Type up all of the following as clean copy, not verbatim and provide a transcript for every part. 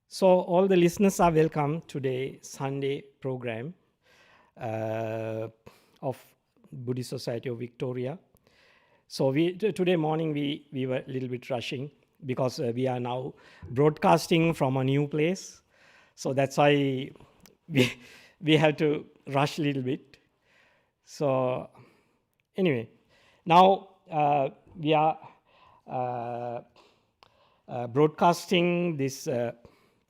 So all the listeners are welcome today Sunday program of Buddhist Society of Victoria. So today morning we were a little bit rushing because we are now broadcasting from a new place. So that's why we we have to rush a little bit. So anyway, now we are uh, broadcasting this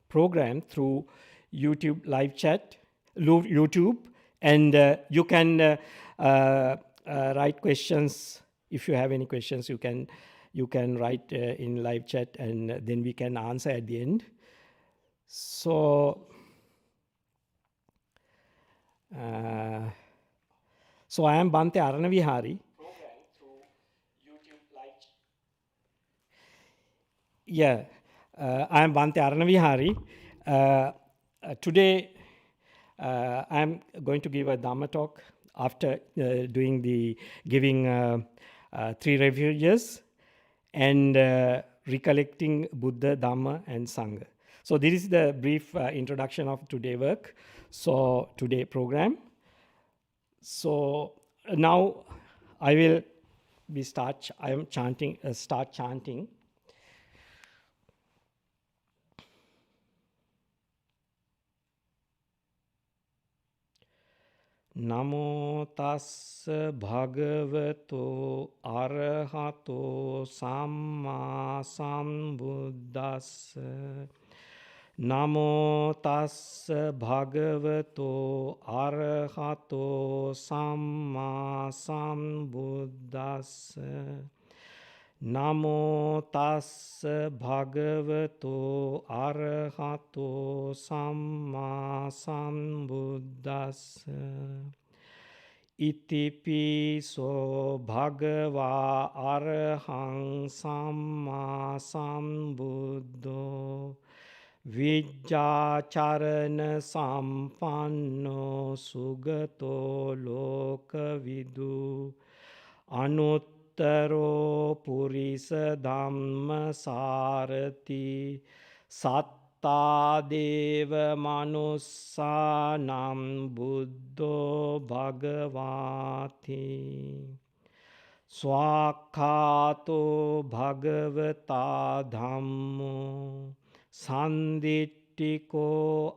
program through YouTube live chat, YouTube, and you can write questions. If you have any questions, you can write in live chat, and then we can answer at the end. So. So I am Bhante Aranavihari. Yeah, I am Bhante Aranavihari. Today, I am going to give a Dhamma talk after giving 3 refuges and recollecting Buddha, Dhamma, and Sangha. So this is the brief introduction of today's work. So today program. So now I will I am chanting. Start chanting. Namo tassa bhagavato arahato samma sambuddhassa. Namo tassa bhagavato arahato samma sambuddhassa. Namo tassa bhagavato arahato samma sambuddhassa. Itipiso bhagava arahang samma sambuddho. Vijjacharana sampanno sugato lokavidu. Anuttaro purisa dhamma sarati satta deva manussanam buddho bhagavati. Swakhato bhagavata dhammo Sanditiko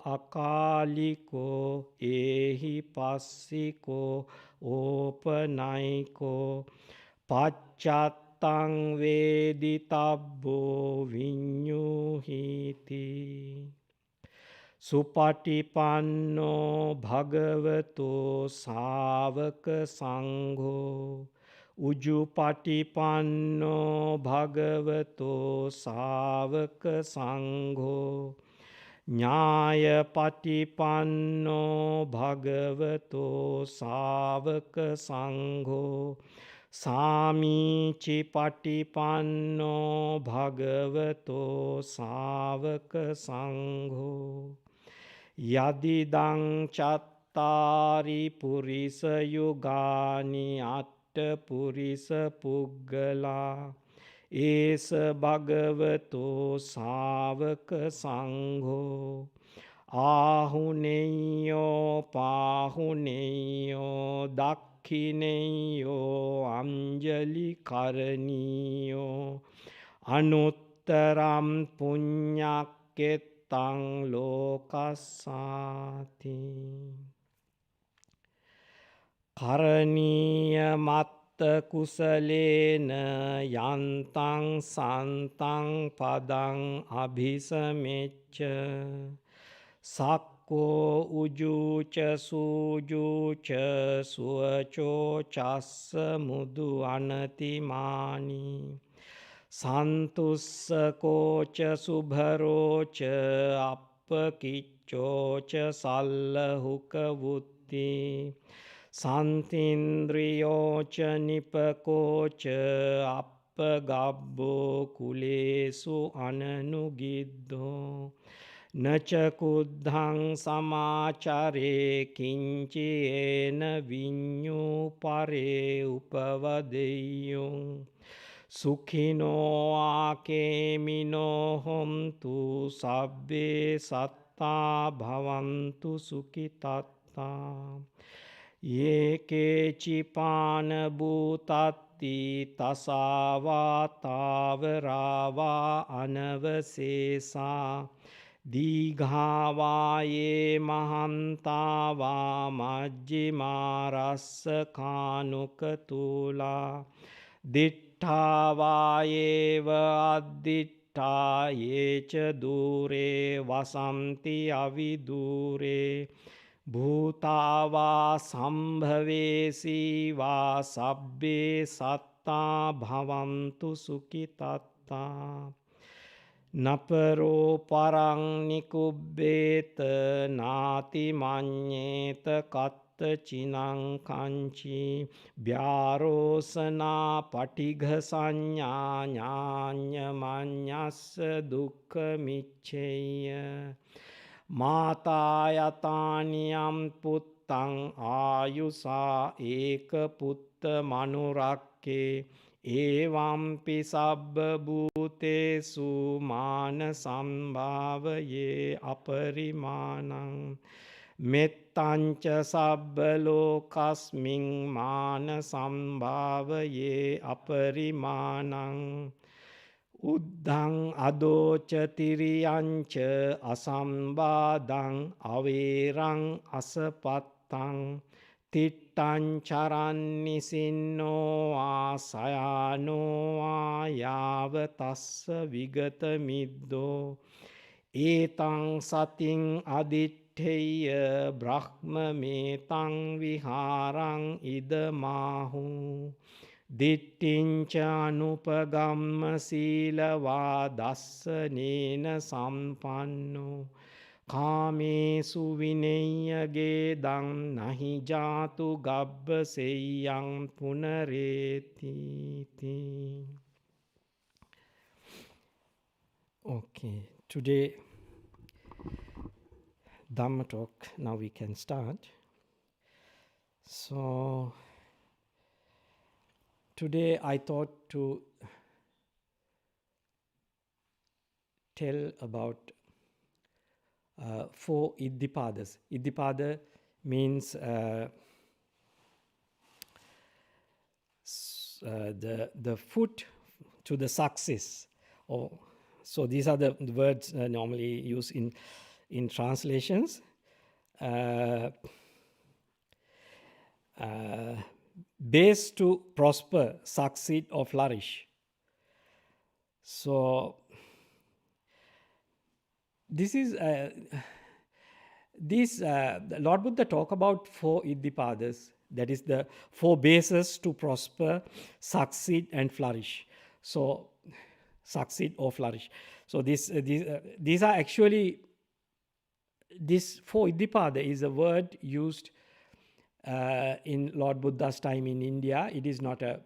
akaliko ehi passiko opanaiko pacchatang veditabbo vinyuhiti. Supatipanno bhagavato savaka sangho Ujupatipanno bhagavato savaka sangho Nyaya patipanno bhagavato savaka sangho Samichi patipanno bhagavato savaka sangho Yadidang chattari purisa yugani purisa puggala esa bhagavato savaka sangho ahuneyo pahuneyo dakhineyo anjali karaniyo anuttaram punyaketang lokasati. Karaniya matta kusalena yantang santang padang abhisamecca sakko ujuca sujuca suaco cassa mudu anatimani santussa koca subharoca appakiccoca sallahuka vutti Santindriyoca nipakoca appagabbo kulesu ananugiddo naca kuddhang samacare kinci ena vinyu pare upavadeyung Sukhino akemino hontu sabbe satta bhavantu sukhitatta. Ye kechipana bhutatti tasava tavarava anavasesa. Digha ye mahanta va majjima rasa kanukatula. Dittha va eva addittha ye cha dure vasanti avidure. Bhuta va sambhavesi va sabbe satta bhavantu sukhitatta. Naparo parang nikubbeta nati manyeta katta chinang kanchi vyarosana patigha sanya nyanya manyasa dukkha michcheya. Mata yataniyam puttang ayusa eka putta manurakke. Evampi sabba bhutesu mana sambhavaye aparimanang. Mettancha sabba lokasming mana sambhavaye aparimanang. Uddhang adocha tiriyancha asambadang averang asapattang. Tittan charan nisinno asayano ayavatassa vigata middo. Etang sating adittheya brahma metang viharang idamahu. Dittincha anupagamma sīla dassanena sampanno. Kāmesu vinaya gedang nahi jātu gabba seyang punareti. Okay, today Dhamma talk, now we can start. So, today I thought to tell about 4 Indipadas. Indipada means the foot to the success. So these are the words normally used in translations. Base to prosper, succeed or flourish. So this is Lord Buddha talk about 4 Indipadas, that is the 4 bases to prosper, succeed and flourish. So succeed or flourish. So these are actually, this 4 Indipada is a word used in Lord Buddha's time in India. It is not a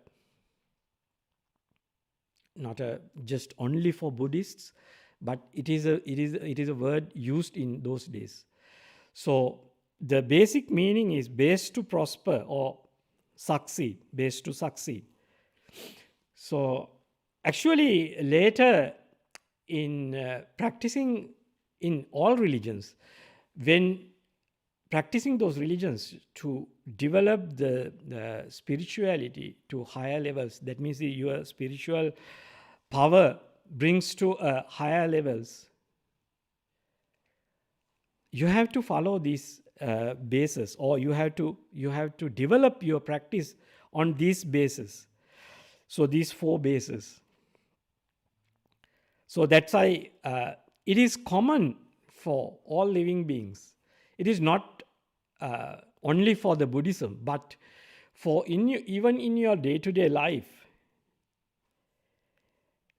just only for Buddhists, but it is a word used in those days. So the basic meaning is base to prosper or succeed, base to succeed. So actually later in practicing in all religions, when practicing those religions to develop the spirituality to higher levels, that means your spiritual power brings to higher levels, you have to follow these bases, or you have to develop your practice on these bases. So these 4 bases. So that's why it is common for all living beings. It is not only for the Buddhism, but for even in your day-to-day life.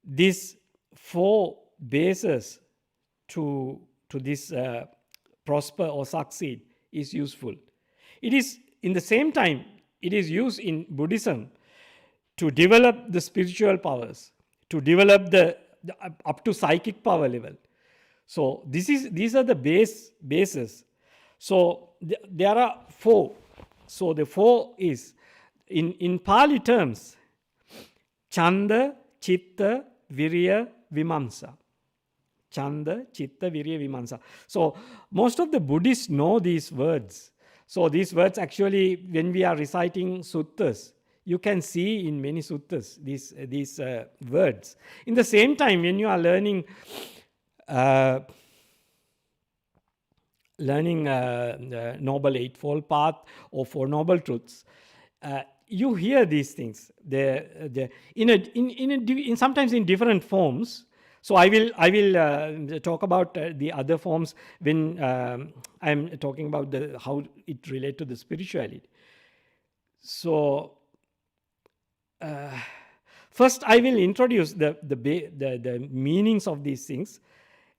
These 4 bases to this prosper or succeed is useful. It is in the same time, it is used in Buddhism to develop the spiritual powers, to develop the up to psychic power level. So these are the bases. So there are 4. So the 4 is in Pali terms, Chanda, Chitta, Virya, Vimamsa. Chanda, Chitta, Virya, Vimamsa. So most of the Buddhists know these words. So these words actually, when we are reciting suttas, you can see in many suttas these words. In the same time, when you are learning the Noble Eightfold Path or Four Noble Truths, you hear these things. Sometimes in different forms. So I will talk about the other forms when I'm talking about how it relates to the spirituality. So first I will introduce the meanings of these things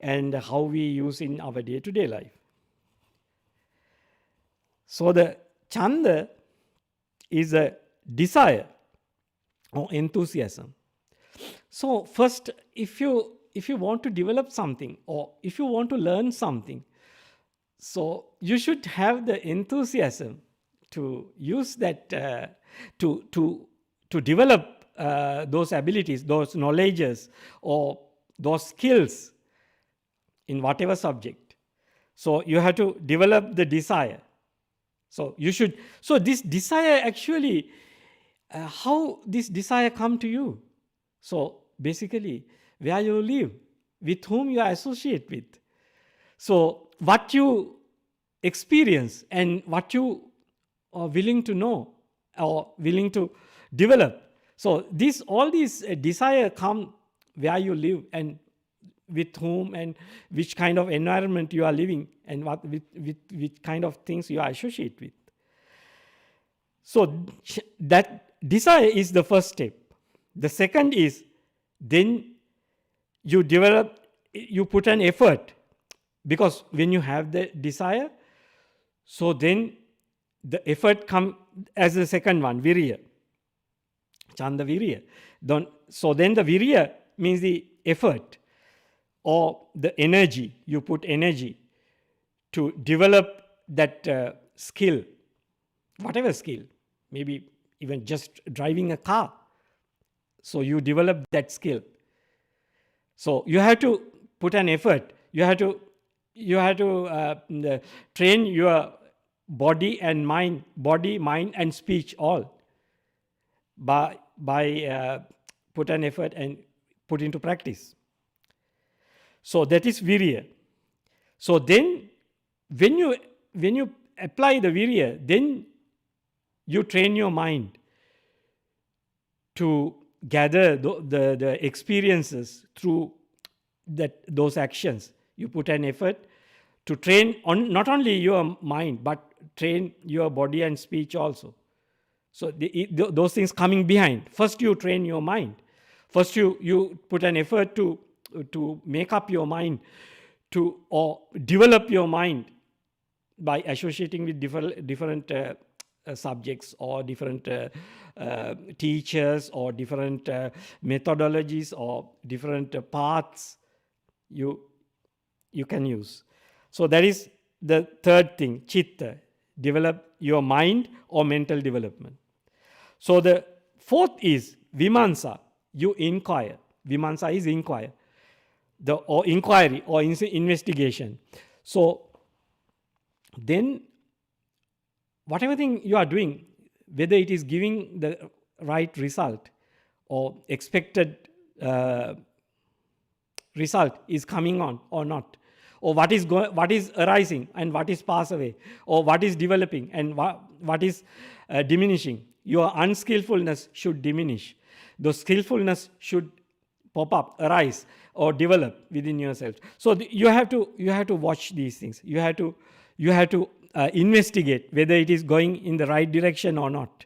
and how we use in our day-to-day life. So the Chanda is a desire or enthusiasm. So first, if you want to develop something or if you want to learn something, so you should have the enthusiasm to use that to develop those abilities, those knowledges, or those skills in whatever subject. So you have to develop the desire. So you should. So this desire actually, how this desire come to you? So basically, where you live, with whom you associate with. So what you experience and what you are willing to know or willing to develop. So all these desire come where you live and with whom and which kind of environment you are living and with kind of things you are associate with. So that desire is the first step. The second is then you put an effort, because when you have the desire, so then the effort come as the second one, virya. Chanda virya. So then the virya means the effort or the energy. You put energy to develop that skill, whatever skill, maybe even just driving a car. So you develop that skill. So you have to put an effort. You have to train your body and mind, and speech all by put an effort and put into practice. So that is virya. So then when you apply the virya, then you train your mind to gather the experiences through those actions. You put an effort to train not only your mind, but train your body and speech also. So those things coming behind. First you train your mind. First you put an effort to make up your mind or develop your mind by associating with different subjects or different teachers or different methodologies or different paths you can use. So that is the third thing, chitta, develop your mind or mental development. So the fourth is vimamsa, you inquire. Vimamsa is inquire, or inquiry or investigation. So then whatever thing you are doing, whether it is giving the right result or expected result is coming on or not, or what is arising and what is pass away, or what is developing and what is diminishing, your unskillfulness should diminish. The skillfulness should pop up, arise, or develop within yourself. So you have to watch these things. You have to investigate whether it is going in the right direction or not.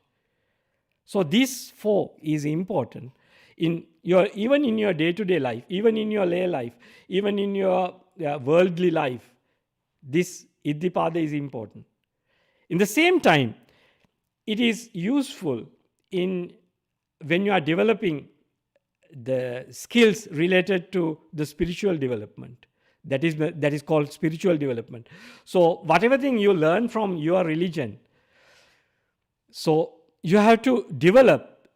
So these four is important even in your day-to-day life, even in your lay life, even in your worldly life. This Indipada is important. In the same time, it is useful when you are developing the skills related to the spiritual development. That is called spiritual development. So whatever thing you learn from your religion, so you have to develop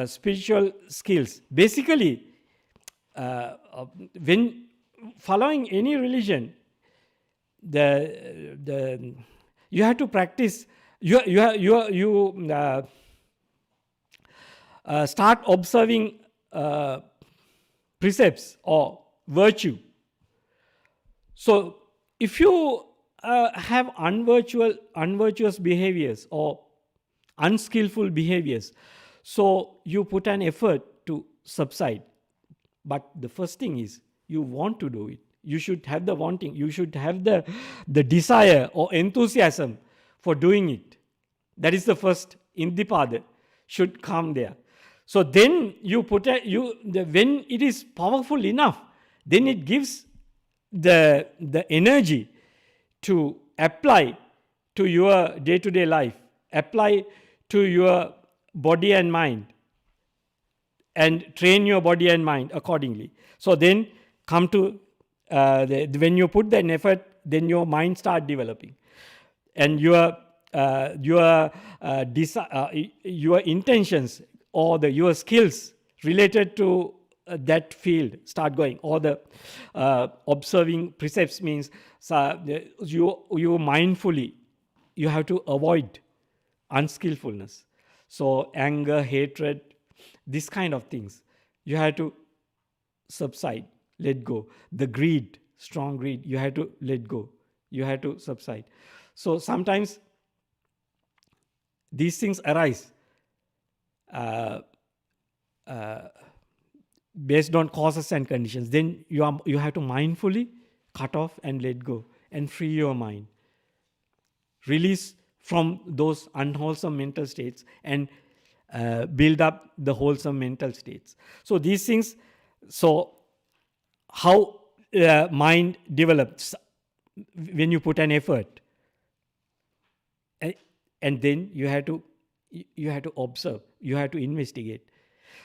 spiritual skills. Basically, when following any religion, you have to practice. You start observing precepts or virtue. So, if you have unvirtuous behaviors or unskillful behaviors, so you put an effort to subside. But the first thing is you want to do it. You should have the wanting. You should have the desire or enthusiasm for doing it. That is the first Indipada should come there. So then you when it is powerful enough, then it gives the energy to apply to your day-to-day life, apply to your body and mind, and train your body and mind accordingly. So then come to when you put that effort, then your mind start developing, and your intentions or your skills related to that field start going. Or the observing precepts means you mindfully, you have to avoid unskillfulness. So anger, hatred, this kind of things, you have to subside, let go. The greed, strong greed, you have to let go. You have to subside. So sometimes these things arise based on causes and conditions. Then you have to mindfully cut off and let go and free your mind. Release from those unwholesome mental states and build up the wholesome mental states. So these things, so how mind develops when you put an effort, and then you have to observe, you have to investigate.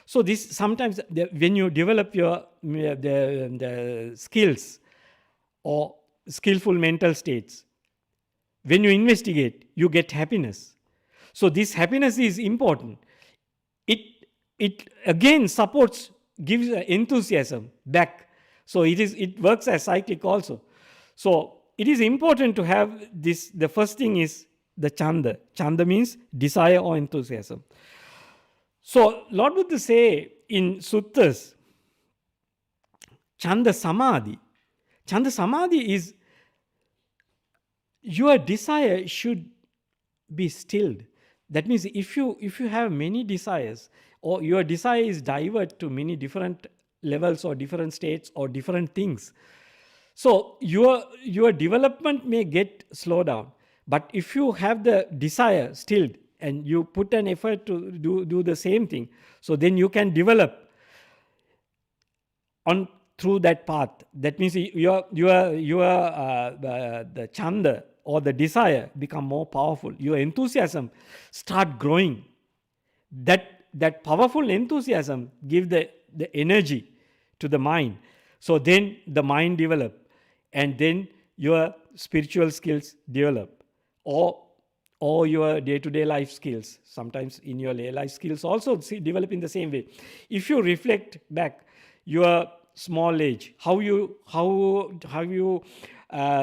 So this sometimes when you develop your the skills or skillful mental states, when you investigate, you get happiness. So this happiness is important. It again supports, gives enthusiasm back. So it works as cyclic also. So it is important to have this. The first thing is the chanda. Chanda means desire or enthusiasm. So Lord Buddha say in suttas, chanda samadhi. Chanda samadhi is your desire should be stilled. That means if you have many desires, or your desire is diverted to many different levels or different states or different things, so your development may get slowed down. But if you have the desire stilled and you put an effort to do the same thing, so then you can develop on through that path. That means the chanda or the desire become more powerful. Your enthusiasm start growing. That powerful enthusiasm give the energy to the mind. So then the mind develop, and then your spiritual skills develop, or your day-to-day life skills. Sometimes in your life skills also develop in the same way. If you reflect back your small age, how you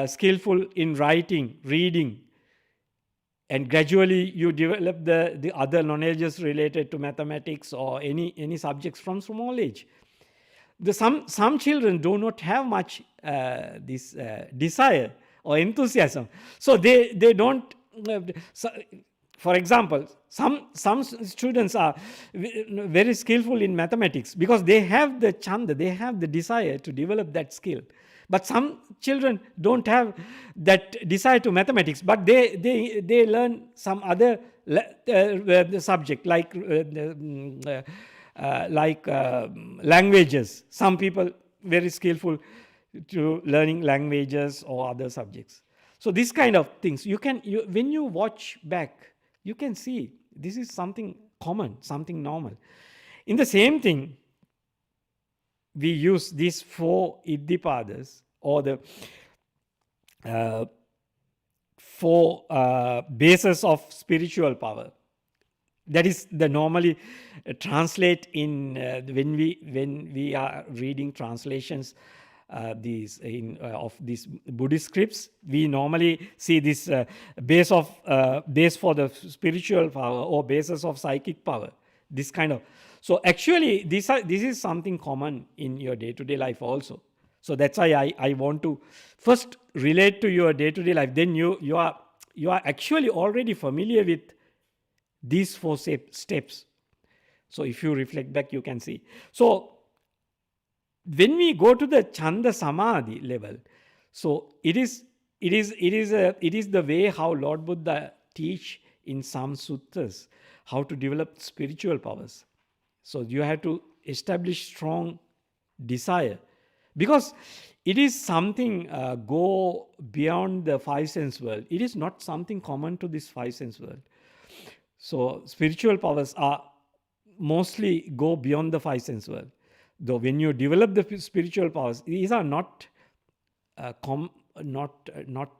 skillful in writing, reading, and gradually you develop the other knowledges related to mathematics or any subjects from small age. Some children do not have much this desire or enthusiasm, so they don't. For example, some students are very skillful in mathematics because they have the chanda, they have the desire to develop that skill. But some children don't have that desire to mathematics, but they learn some other subject like languages. Some people very skillful to learning languages or other subjects. So this kind of things, when you watch back, you can see this is something common, something normal. In the same thing, we use these 4 Indipadas, or the 4 bases of spiritual power. That is the normally translate in when we are reading translations of these Buddhist scripts. We normally see this base for the spiritual power or basis of psychic power. This kind of. So actually, this is something common in your day-to-day life also. So that's why I want to first relate to your day-to-day life. Then you are actually already familiar with these 4 steps. So if you reflect back, you can see. So when we go to the Chanda Samadhi level, so it is the way how Lord Buddha teach in some sutras how to develop spiritual powers. So you have to establish strong desire, because it is something go beyond the 5 sense world. It is not something common to this 5 sense world. So spiritual powers are mostly go beyond the 5 sense world. Though when you develop the spiritual powers, these are not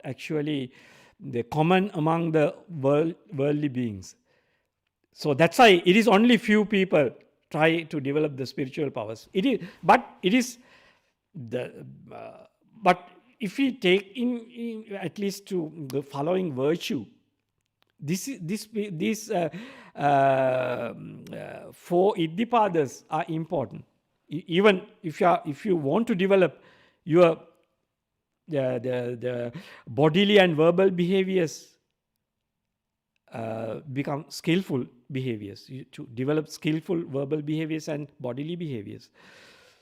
actually the common among the worldly beings. So that's why it is only few people try to develop the spiritual powers. But if we take in at least to the following virtue, these 4 Indipadas are important. Even if you want to develop your the bodily and verbal behaviors, become skillful behaviors, to develop skillful verbal behaviors and bodily behaviors.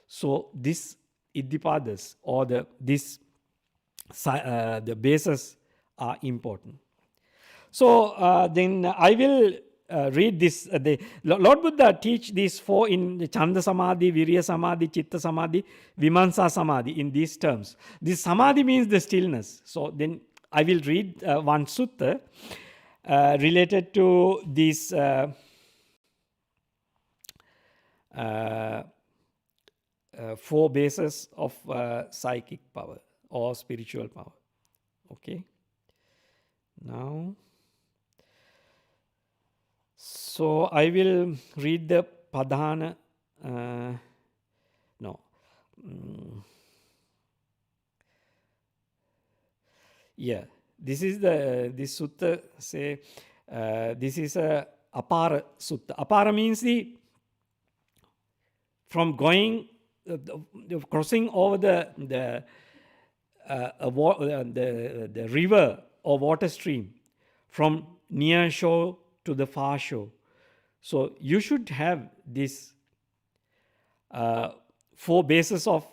So this Indipadas or the bases are important. So then I will read this. The Lord Buddha teach these 4 in the Chanda Samadhi, Virya Samadhi, Chitta Samadhi, Vimansa Samadhi in these terms. This Samadhi means the stillness. So then I will read one sutta related to these 4 bases of psychic power or spiritual power. Okay. Now, so I will read the Padhana. This is this sutta say this is a Apara sutta. Apara means from going crossing over the river or water stream from near shore to the far shore. So you should have this 4 bases of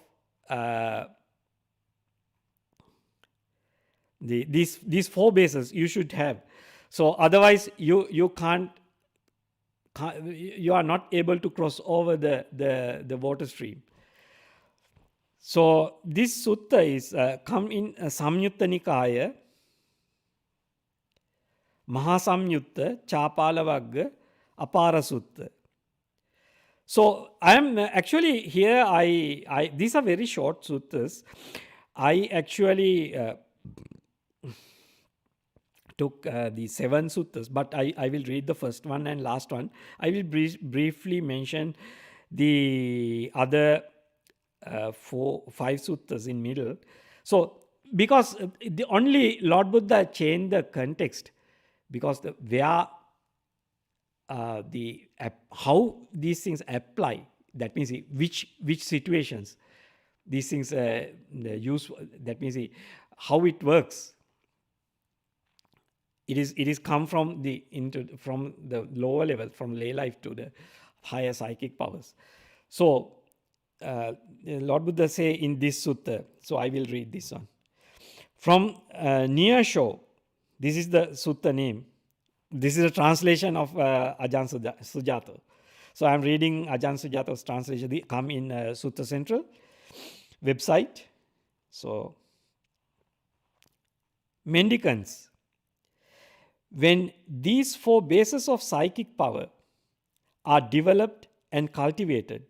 these 4 bases you should have. So otherwise you can't, you are not able to cross over the water stream. So this sutta is come in Samyutta Nikaya, Mahasamyutta, Chapalavagga, Apara Sutta. So I am actually here, I these are very short suttas. I actually took the 7 suttas, but I will read the first one and last one. I will briefly mention the other 5 suttas in middle. So because the only Lord Buddha changed the context, because how these things apply, that means which situations these things use, that means how it works. It is come from the lower level, from lay life to the higher psychic powers. So Lord Buddha say in this sutta, so I will read this one. From near shore, this is the sutta name. This is a translation of Ajahn Sujata. So I am reading Ajahn Sujata's translation. They come in Sutta Central website. So, Mendicants, when these 4 bases of psychic power are developed and cultivated,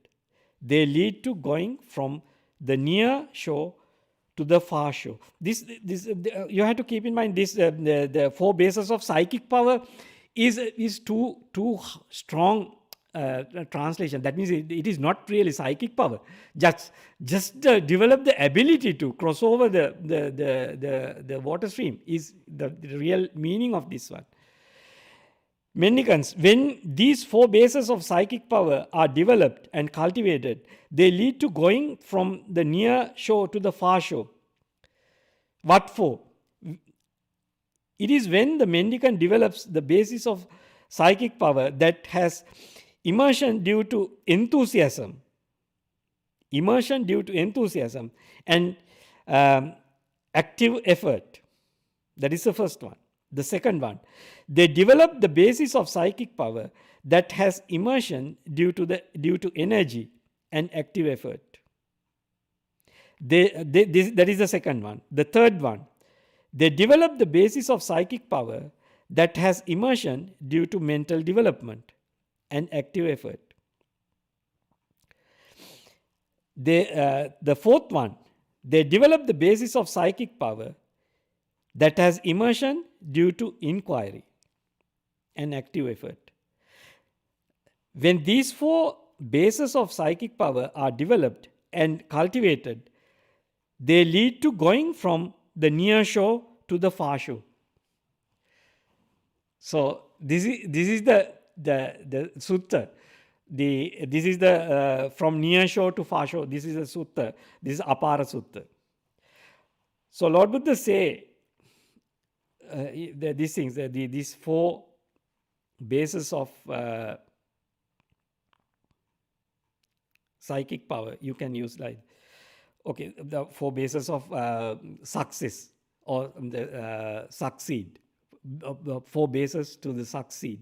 they lead to going from the near shore to the far shore. This you have to keep in mind this the 4 bases of psychic power is too strong translation. That means it is not really psychic power. Just develop the ability to cross over the water stream is the real meaning of this one. Mendicants, when these four bases of psychic power are developed and cultivated, they lead to going from the near shore to the far shore. What for? It is when the mendicant develops the basis of psychic power that has immersion due to enthusiasm. Immersion due to enthusiasm and active effort. That is the first one. The second one, they develop the basis of psychic power that has immersion due to energy and active effort. That is the second one. The third one, they develop the basis of psychic power that has immersion due to mental development and active effort. The fourth one, they develop the basis of psychic power that has immersion due to inquiry and active effort. When these four bases of psychic power are developed and cultivated, they lead to going from the near shore to the far shore. So this is the sutta. This is the from near shore to far shore. This is a sutta. This is Apara Sutta. So Lord Buddha say these things, these four bases of psychic power, you can use like, okay, the four bases of success or succeed, the four bases to the succeed.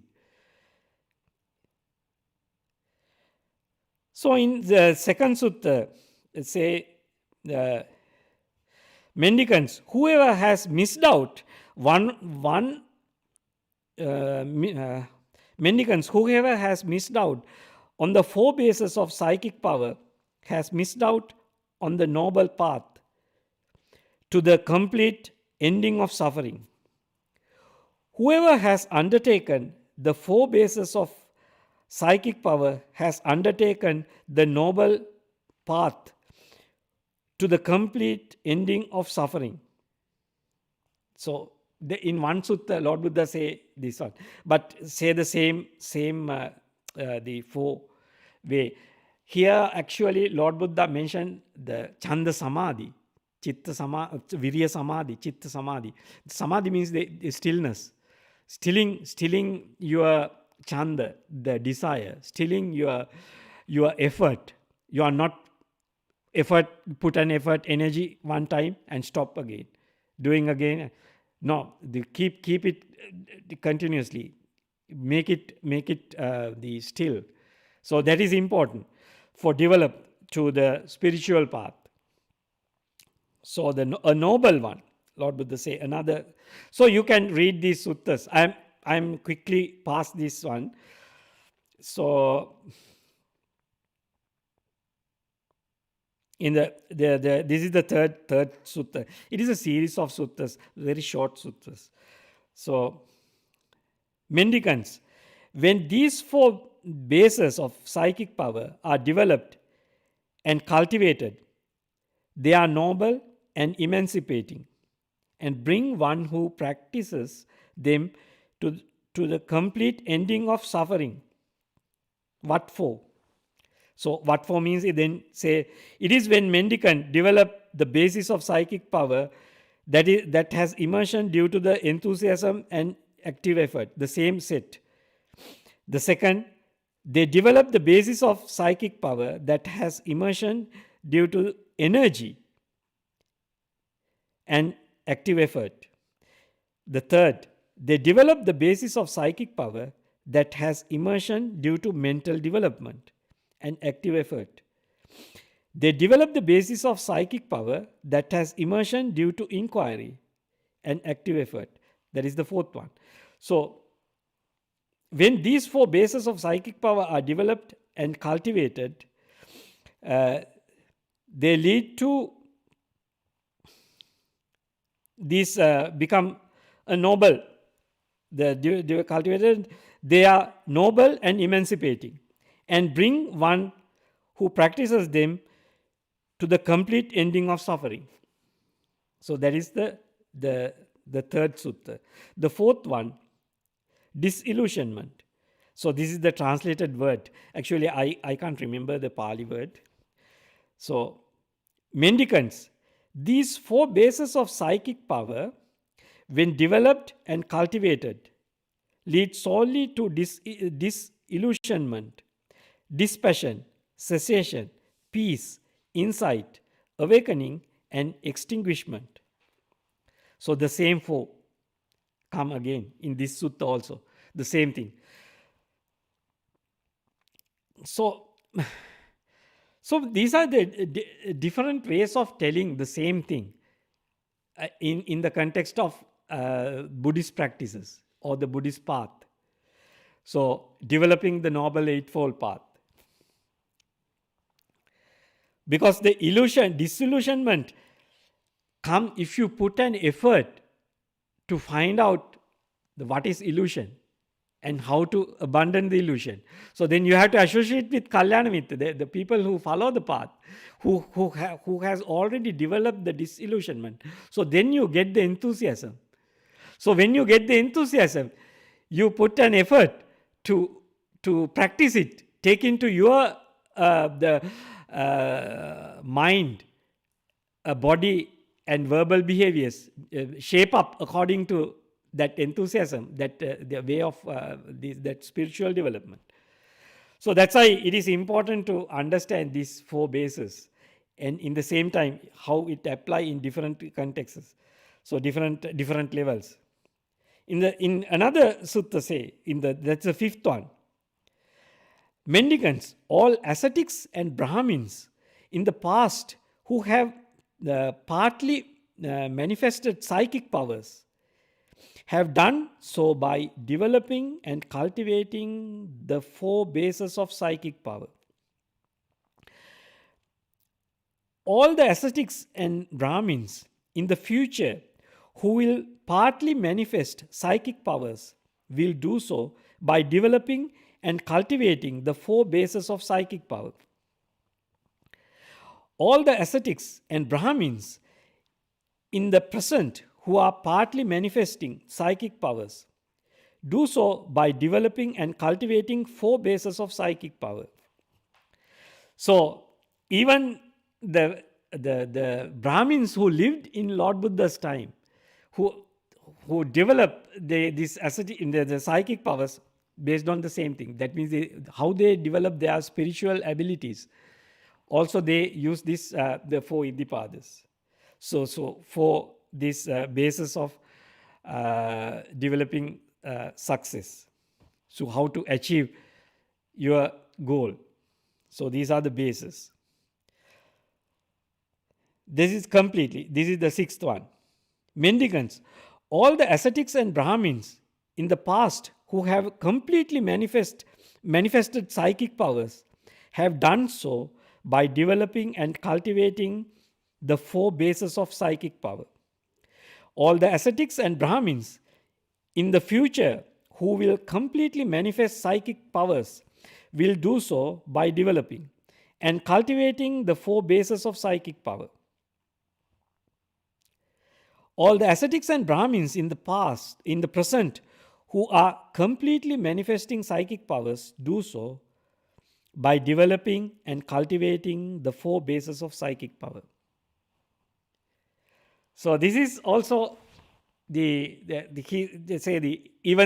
So in the second sutta, it say, mendicants, whoever has missed out mendicants, whoever has missed out on the four bases of psychic power has missed out on the noble path to the complete ending of suffering. Whoever has undertaken the four bases of psychic power has undertaken the noble path to the complete ending of suffering. So in one sutta, Lord Buddha say this one, but say the same the four way. Here actually Lord Buddha mentioned the Chanda Samadhi, Chitta Samadhi, Virya Samadhi, Chitta Samadhi. Samadhi means the stillness, stilling your Chanda, the desire, stilling your effort. You are not put an effort, energy one time and stop again, doing again. No, keep it continuously. Make it the still. So that is important for develop to the spiritual path. So a noble one, Lord Buddha say another. So you can read these suttas. I'm quickly past this one. So in this is the third sutta. It is a series of suttas, very short suttas. So mendicants, when these four bases of psychic power are developed and cultivated, they are noble and emancipating, and bring one who practices them to the complete ending of suffering. What for? So what for means it then say, it is when mendicant develop the basis of psychic power that has immersion due to the enthusiasm and active effort, the same set. The second, they develop the basis of psychic power that has immersion due to energy and active effort. The third, they develop the basis of psychic power that has immersion due to mental development and active effort. They develop the basis of psychic power that has immersion due to inquiry and active effort. That is the fourth one. So, when these four bases of psychic power are developed and cultivated, they lead to these become a noble cultivated, they are noble and emancipating, and bring one who practices them to the complete ending of suffering. So that is the third sutta. The fourth one, disillusionment. So this is the translated word. Actually, I can't remember the Pali word. So, mendicants, these four bases of psychic power, when developed and cultivated, lead solely to disillusionment, dispassion, cessation, peace, insight, awakening, and extinguishment. So the same four come again in this sutta also. The same thing. So these are the different ways of telling the same thing in the context of Buddhist practices or the Buddhist path. So developing the Noble Eightfold Path. Because the disillusionment come if you put an effort to find out what is illusion and how to abandon the illusion. So then you have to associate with Kalyana Mitra, the people who follow the path, who has already developed the disillusionment. So then you get the enthusiasm. So when you get the enthusiasm, you put an effort to practice it, take into your mind, body and verbal behaviors, shape up according to that enthusiasm, that the way of that spiritual development. So that's why it is important to understand these four bases, and in the same time how it apply in different contexts. So different levels. In another sutta say, that's the fifth one. Mendicants, all ascetics and Brahmins in the past who have partly manifested psychic powers, have done so by developing and cultivating the four bases of psychic power. All the ascetics and Brahmins in the future who will partly manifest psychic powers will do so by developing and cultivating the four bases of psychic power. All the ascetics and Brahmins in the present who are partly manifesting psychic powers do so by developing and cultivating four bases of psychic power. So even the Brahmins who lived in Lord Buddha's time, who developed this the psychic powers based on the same thing. That means how they develop their spiritual abilities. Also, they use this the four Indipadas. So for this basis of developing success. So how to achieve your goal. So these are the bases. This is the sixth one. Mendicants, all the ascetics and Brahmins in the past who have completely manifested psychic powers have done so by developing and cultivating the four bases of psychic power. All the ascetics and Brahmins in the future who will completely manifest psychic powers will do so by developing and cultivating the four bases of psychic power. All the ascetics and Brahmins in the present, who are completely manifesting psychic powers do so by developing and cultivating the four bases of psychic power. So this is also even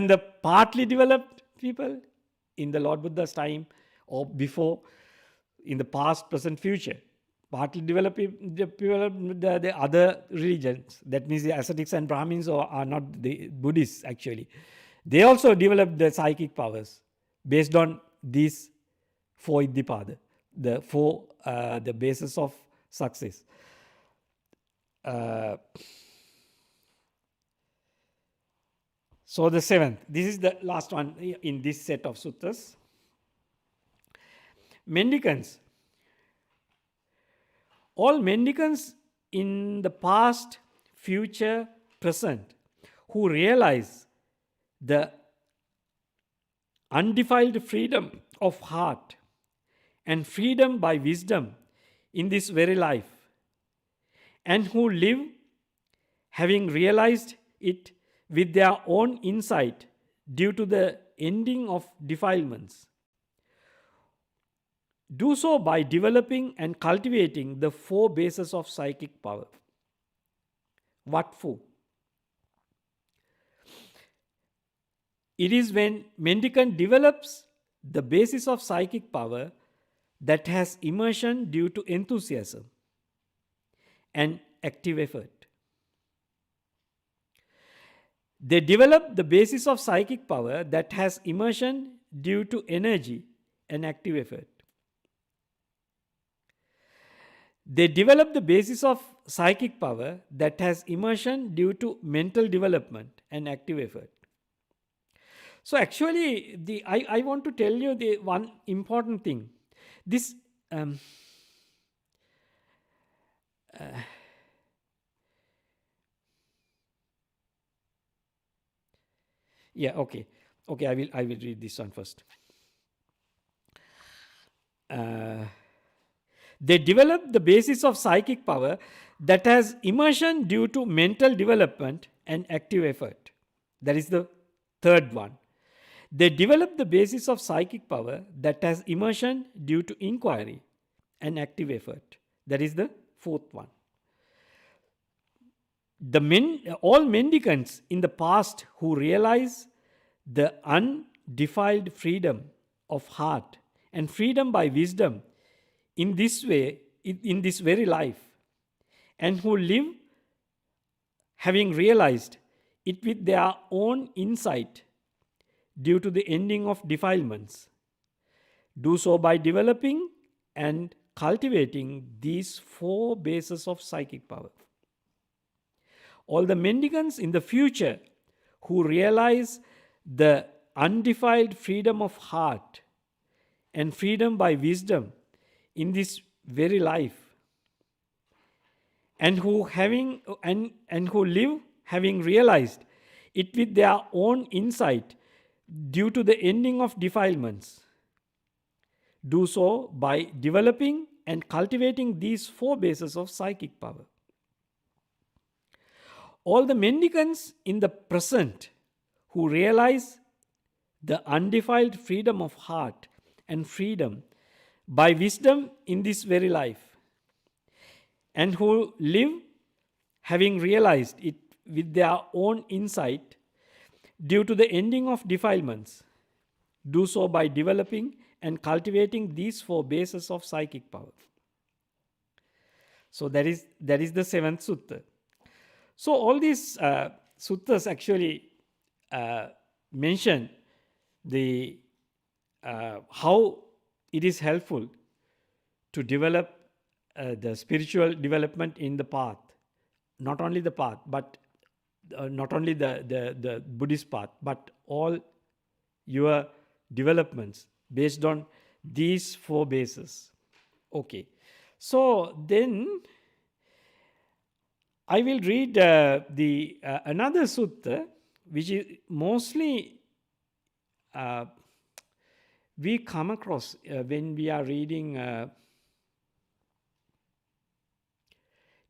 the partly developed people in the Lord Buddha's time or before, in the past, present, future. Partly developed the other religions. That means the ascetics and Brahmins are not the Buddhists actually. They also developed the psychic powers based on these four Indipada, the basis of success. So the seventh, this is the last one in this set of suttas. Mendicants. All mendicants in the past, future, present, who realize the undefiled freedom of heart and freedom by wisdom in this very life, and who live having realized it with their own insight due to the ending of defilements, do so by developing and cultivating the four bases of psychic power. What for? It is when mendicant develops the basis of psychic power that has immersion due to enthusiasm and active effort. They develop the basis of psychic power that has immersion due to energy and active effort. They develop the basis of psychic power that has immersion due to mental development and active effort. So actually, I want to tell you the one important thing. This okay. I will read this one first. They develop the basis of psychic power that has immersion due to mental development and active effort. That is the third one. They develop the basis of psychic power that has immersion due to inquiry and active effort. That is the fourth one. All mendicants in the past who realize the undefiled freedom of heart and freedom by wisdom in this way, in this very life, and who live having realized it with their own insight due to the ending of defilements, do so by developing and cultivating these four bases of psychic power. All the mendicants in the future who realize the undefiled freedom of heart and freedom by wisdom in this very life, and who live having realized it with their own insight due to the ending of defilements, do so by developing and cultivating these four bases of psychic power. All the mendicants in the present who realize the undefiled freedom of heart and freedom by wisdom in this very life, and who live having realized it with their own insight due to the ending of defilements, do so by developing and cultivating these four bases of psychic power. So that is the seventh sutta. So all these suttas actually mention the how it is helpful to develop the spiritual development in the path. Not only the path, but not only the Buddhist path, but all your developments based on these four bases. Okay. So then I will read another sutta, which is mostly we come across when we are reading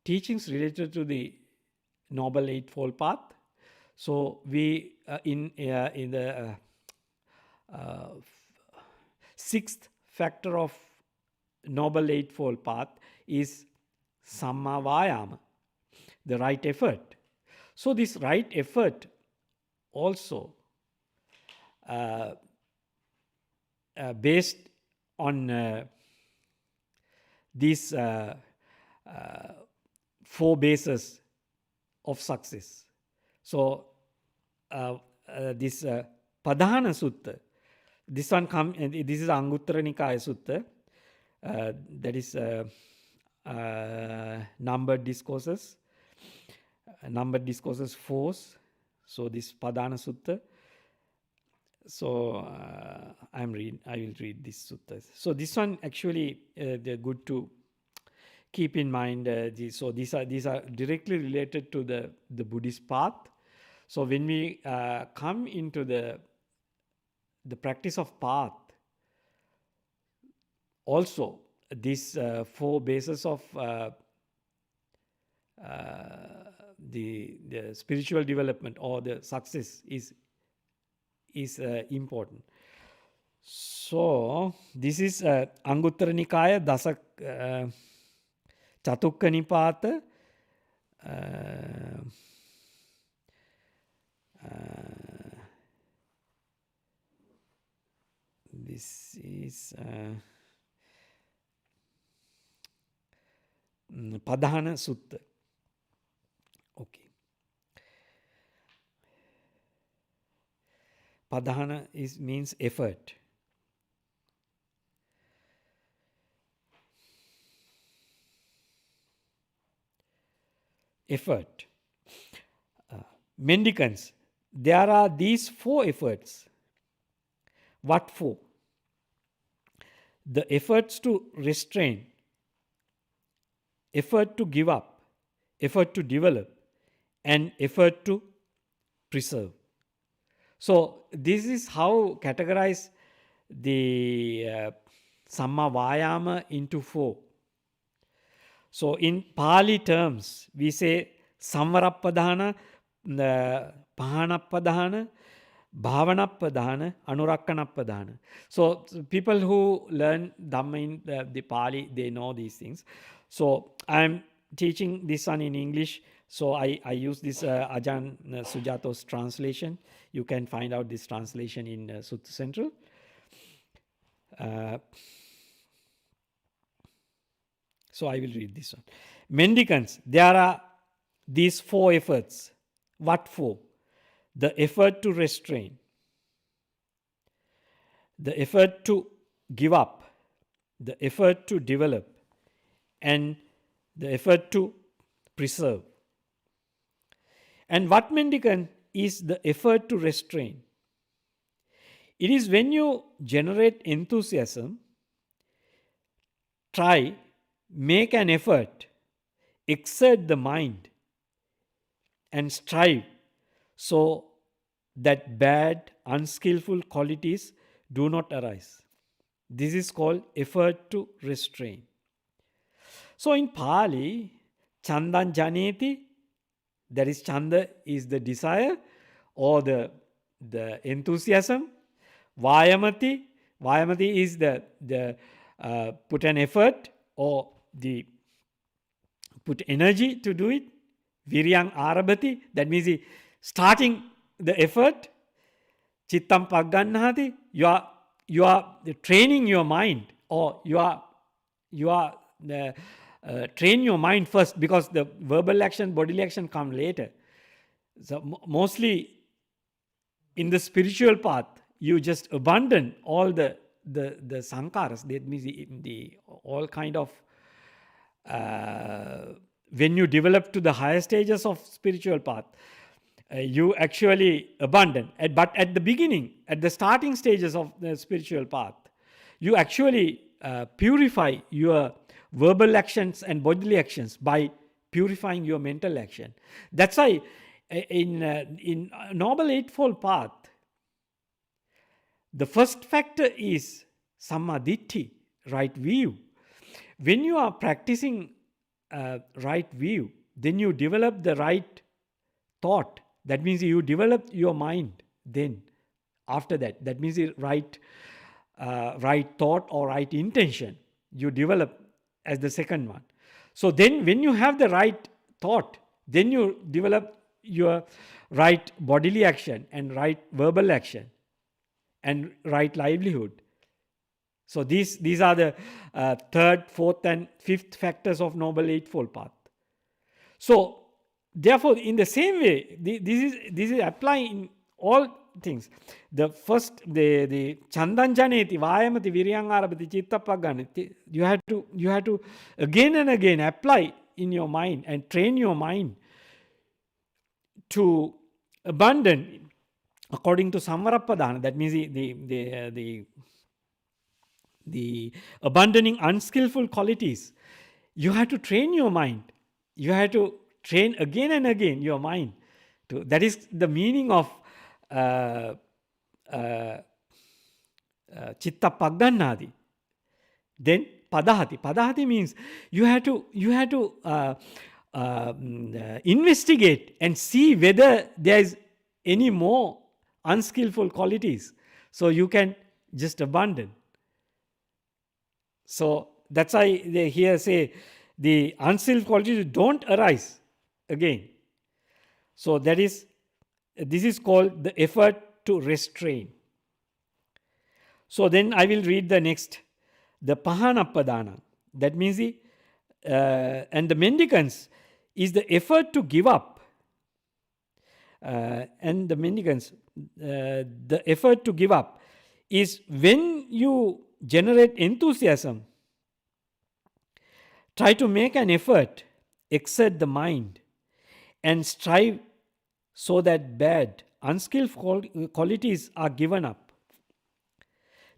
teachings related to the Noble Eightfold Path. So we in the sixth factor of Noble Eightfold Path is Samma Vayama, the right effort. So this right effort also based on these four bases of success. So this Padhana Sutta, this one this is Anguttara Nikaya Sutta, that is numbered discourses 4. So this Padhana Sutta. So I will read this sutta. So this one actually they're good to keep in mind. So these are directly related to the Buddhist path. So when we come into the practice of path, also these 4 bases of the spiritual development or the success is important. So this is Anguttara Nikaya Dasa Chatukka Nipata this is Padhana Sutta. Okay. Padhana means effort. Effort. Mendicants, there are these 4 efforts. What 4? The efforts to restrain, effort to give up, effort to develop, and effort to preserve. So this is how categorize the Samma Vayama into 4. So in Pali terms, we say Samvarappadhana, Pahanappadhana, Bhavanappadhana, Anurakkanappadhana. So people who learn Dhamma in the Pali, they know these things. So I'm teaching this one in English. So I use this Ajahn Sujato's translation. You can find out this translation in Sutra Central. So I will read this one. Mendicants, there are these 4 efforts. What 4? The effort to restrain, the effort to give up, the effort to develop, and the effort to preserve. And what mendicant is the effort to restrain? It is when you generate enthusiasm, try, make an effort, exert the mind, and strive so that bad, unskillful qualities do not arise. This is called effort to restrain. So in Pali, Chandan Janeti, that is Chanda is the desire or the enthusiasm. Vayamati is the put an effort or the put energy to do it. Viryang Arabhati, that means starting the effort. Chittam Paggannahati, you are training your mind, or you are train your mind first, because the verbal action, bodily action come later. So mostly in the spiritual path, you just abandon all the sankharas. That means the all kind of when you develop to the higher stages of spiritual path, you actually abandon. But at the beginning, at the starting stages of the spiritual path, you actually purify your verbal actions and bodily actions by purifying your mental action. That's why in Noble Eightfold Path, the first factor is Sammaditthi, right view. When you are practicing right view, then you develop the right thought. That means you develop your mind then after that. That means the right thought or right intention you develop as the second one. So then when you have the right thought, then you develop your right bodily action and right verbal action and right livelihood. So these are the third, fourth and fifth factors of Noble Eightfold Path. So therefore, in the same way, this is applying in all things. The first, the Chandan Janeti, Vayamati, Viryangarabhati, Chittapaganati, you have to again and again apply in your mind and train your mind to abandon according to Samvarappadhana. That means the abandoning unskillful qualities. You have to train your mind. You have to train again and again your mind That is the meaning of chitta paggannadi. Then padahati. Padahati means you have to investigate and see whether there is any more unskillful qualities, so you can just abandon. So that's why they here say the unskillful qualities don't arise again. So this is called the effort to restrain. So then I will read the next, the Pahanappadana. That means and the Mendicants is the effort to give up. And the Mendicants, the effort to give up is when you generate enthusiasm, try to make an effort, exert the mind, and strive so that bad, unskillful qualities are given up.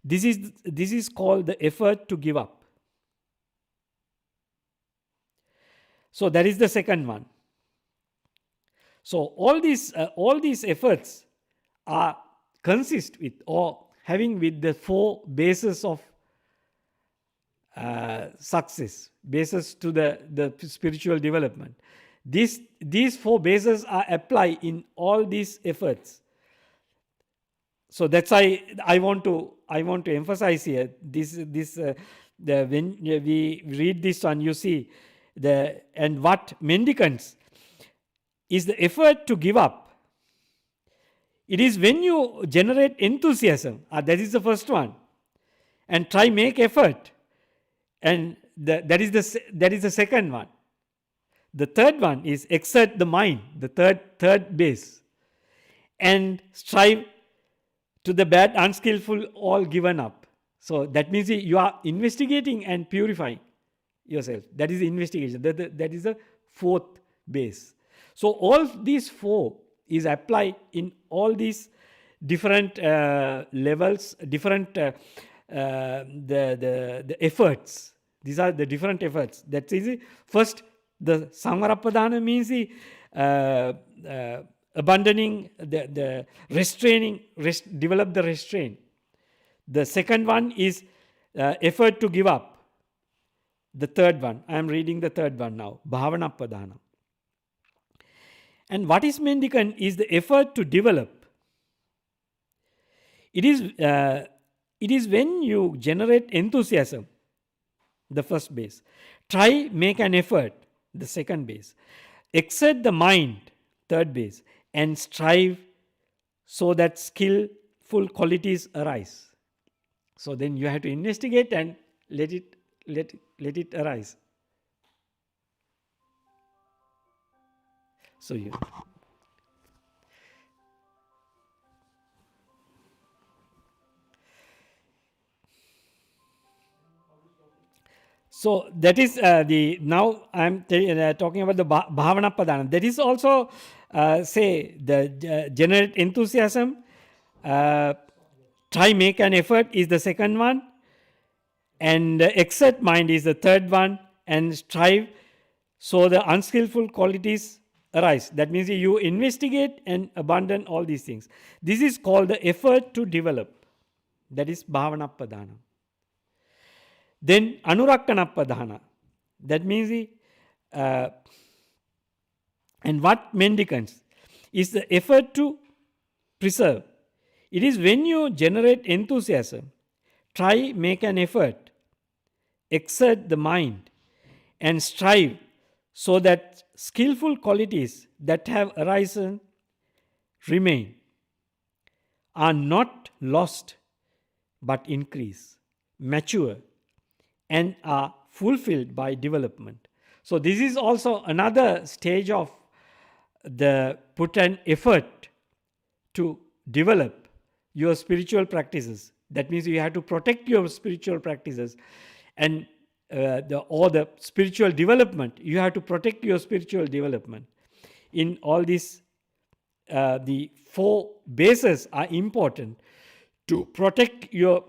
This is called the effort to give up. So that is the second one. So all these efforts are consist with or having with the four bases of success, bases to the spiritual development. These four bases are applied in all these efforts. So that's why I want to emphasize here when we read this one, you see and what Mendicants is the effort to give up. It is when you generate enthusiasm, that is the first one, and try make effort, and that is the second one. The third one is exert the mind, the third base, and strive to the bad, unskillful, all given up. So that means you are investigating and purifying yourself. That is the investigation. That is the fourth base. So all these four is applied in all these different levels, different the efforts. These are the different efforts. That is first, the Samvarapadana means the abandoning, the restraining, develop the restraint. The second one is effort to give up. The third one, I am reading the third one now, Bhavanapadana. And what is mendicant is the effort to develop. It is when you generate enthusiasm, the first base. Try, make an effort, the second base. Exert the mind, third base. And strive so that skillful qualities arise. So then you have to investigate and let it arise. So So that is now I am talking about the Bhavanapadana. That is also the generate enthusiasm, try make an effort is the second one, and exert mind is the third one, and strive so the unskillful qualities arise. That means you investigate and abandon all these things. This is called the effort to develop. That is Bhavanapadana. Then Anurakanapadana. That means and what mendicants is the effort to preserve. It is when you generate enthusiasm, try make an effort, exert the mind, and strive so that skillful qualities that have arisen remain, are not lost but increase, mature, and are fulfilled by development. So this is also another stage of the put an effort to develop your spiritual practices. That means you have to protect your spiritual practices, and the spiritual development. You have to protect your spiritual development. In all these, the four bases are important to protect your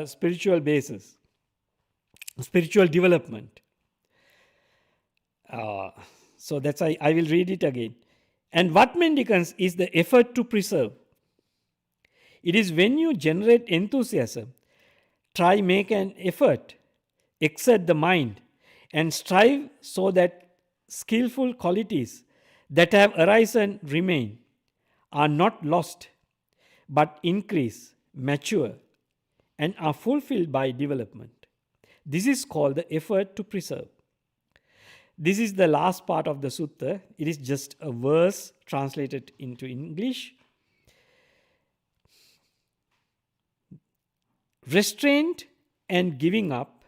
spiritual bases, spiritual development. So that's why I will read it again. And what mendicants is the effort to preserve. It is when you generate enthusiasm, try make an effort, exert the mind, and strive so that skillful qualities that have arisen remain, are not lost, but increase, mature, and are fulfilled by development. This is called the effort to preserve. This is the last part of the sutta. It is just a verse translated into English. Restraint and giving up,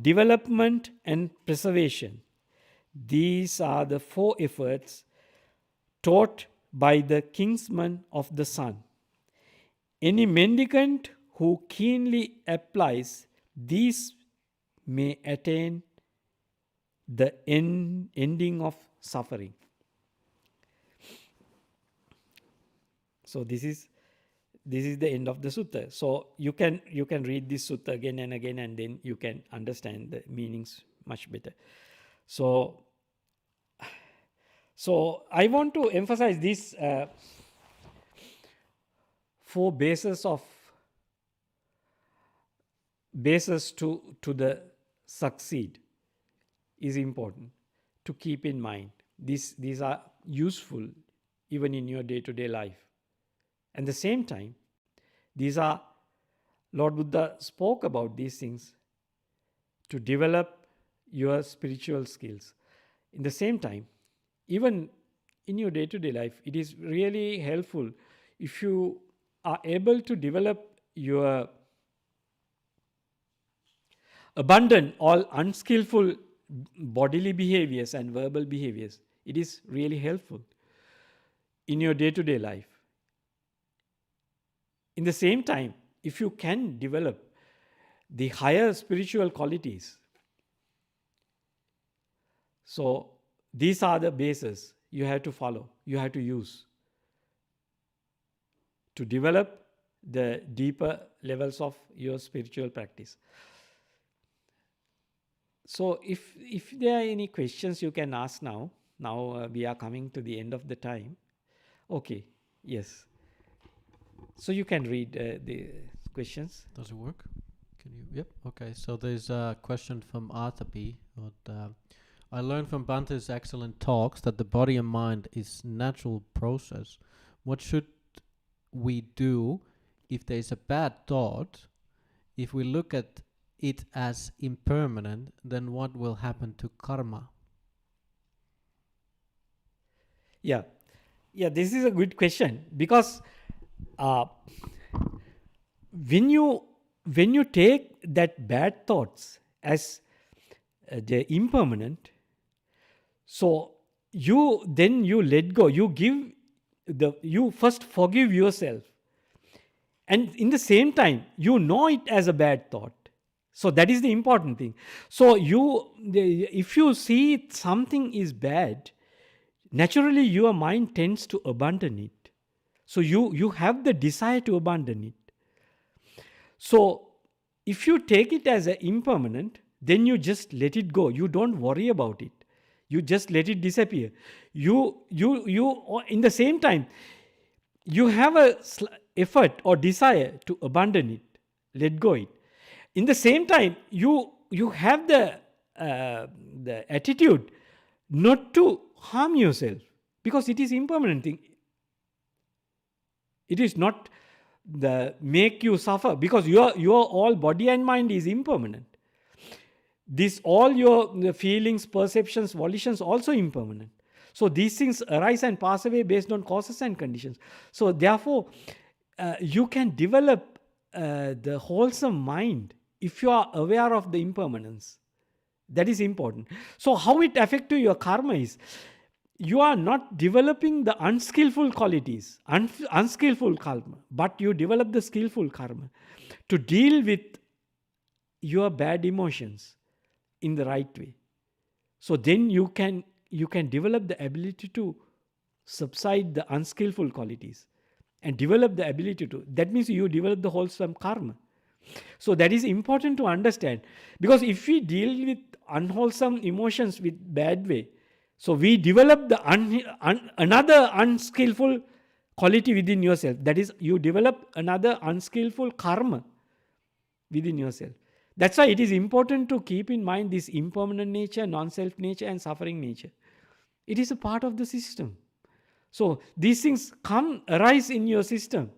development and preservation. These are the 4 efforts taught by the kinsman of the sun. Any mendicant who keenly applies these may attain the ending of suffering. So this is the end of the sutta. So you can read this sutta again and again, and then you can understand the meanings much better. So I want to emphasize these 4 bases to the succeed is important to keep in mind. These are useful even in your day-to-day life. At the same time, these are, Lord Buddha spoke about these things to develop your spiritual skills. In the same time, even in your day-to-day life, it is really helpful if you are able to develop your abandon all unskillful bodily behaviors and verbal behaviors. It is really helpful in your day-to-day life. In the same time, if you can develop the higher spiritual qualities, so these are the bases you have to follow, you have to use to develop the deeper levels of your spiritual practice. So if there are any questions, you can ask now. Now we are coming to the end of the time. Okay, yes. So you can read the questions. Does it work? Can you? Yep. Okay. So there's a question from Arthur P. I learned from Bhante's excellent talks that the body and mind is natural process. What should we do if there is a bad thought? If we look at it as impermanent, then what will happen to karma? Yeah, this is a good question, because when you take that bad thoughts as the impermanent, so you let go, you first forgive yourself, and in the same time you know it as a bad thought. So that is the important thing. So if you see something is bad, naturally your mind tends to abandon it. So you have the desire to abandon it. So if you take it as an impermanent, then you just let it go. You don't worry about it. You just let it disappear. You in the same time, you have a effort or desire to abandon it, let go it. In the same time, you have the attitude not to harm yourself, because it is impermanent thing. It is not the make you suffer, because your all body and mind is impermanent. This all your feelings, perceptions, volitions also impermanent. So these things arise and pass away based on causes and conditions. So therefore, you can develop the wholesome mind if you are aware of the impermanence. That is important. So how it affects your karma is, you are not developing the unskillful qualities, unskillful karma, but you develop the skillful karma to deal with your bad emotions in the right way. So then you can develop the ability to subside the unskillful qualities and develop the ability to, that means you develop the wholesome karma. So that is important to understand, because if we deal with unwholesome emotions with bad way, So we develop the another unskillful quality within yourself. That is, you develop another unskillful karma within yourself. That's why it is important to keep in mind this impermanent nature, non-self nature, and suffering nature. It is a part of the system. So these things arise in your system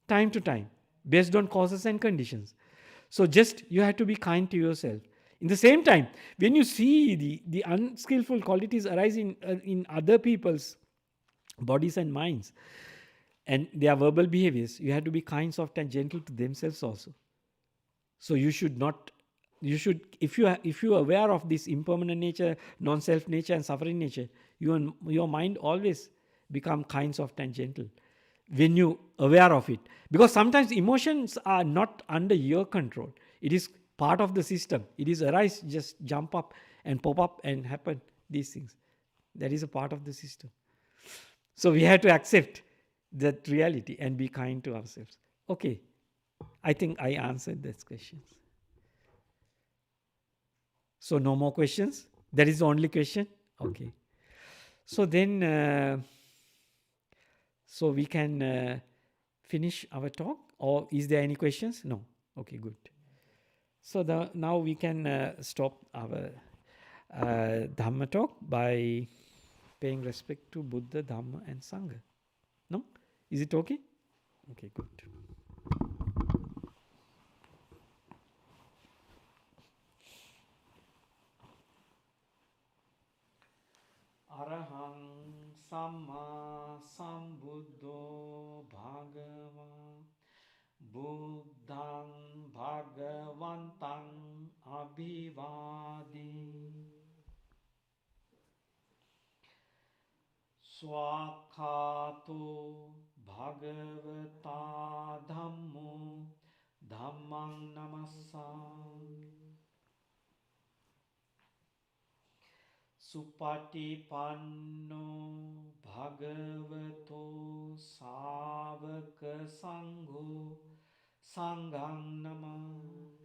time to time based on causes and conditions. So just you have to be kind to yourself. In the same time, when you see the unskillful qualities arise in other people's bodies and minds and their verbal behaviors, you have to be kind, soft, and gentle to themselves also. So you should not, you should, if you are aware of this impermanent nature, non-self nature, and suffering nature, your mind always become kind, soft, and gentle when you aware of it. Because sometimes emotions are not under your control. It is part of the system. It is arise, just jump up and pop up and happen these things. That is a part of the system. So we have to accept that reality and be kind to ourselves. Okay. I think I answered those questions. So no more questions? That is the only question? Okay. So then, so we can finish our talk, or is there any questions? No. Okay, good. So now we can stop our Dhamma talk by paying respect to Buddha, Dhamma, and Sangha. No? Is it okay? Okay, good. Arahang Samma Sambuddho Bhagava Buddhang Bhagavantang Abhivadi Swakhato Bhagavata Dhammo Dhammang Namassami Supatipanno Bhagavato Savaka Sangho Sanghang Namah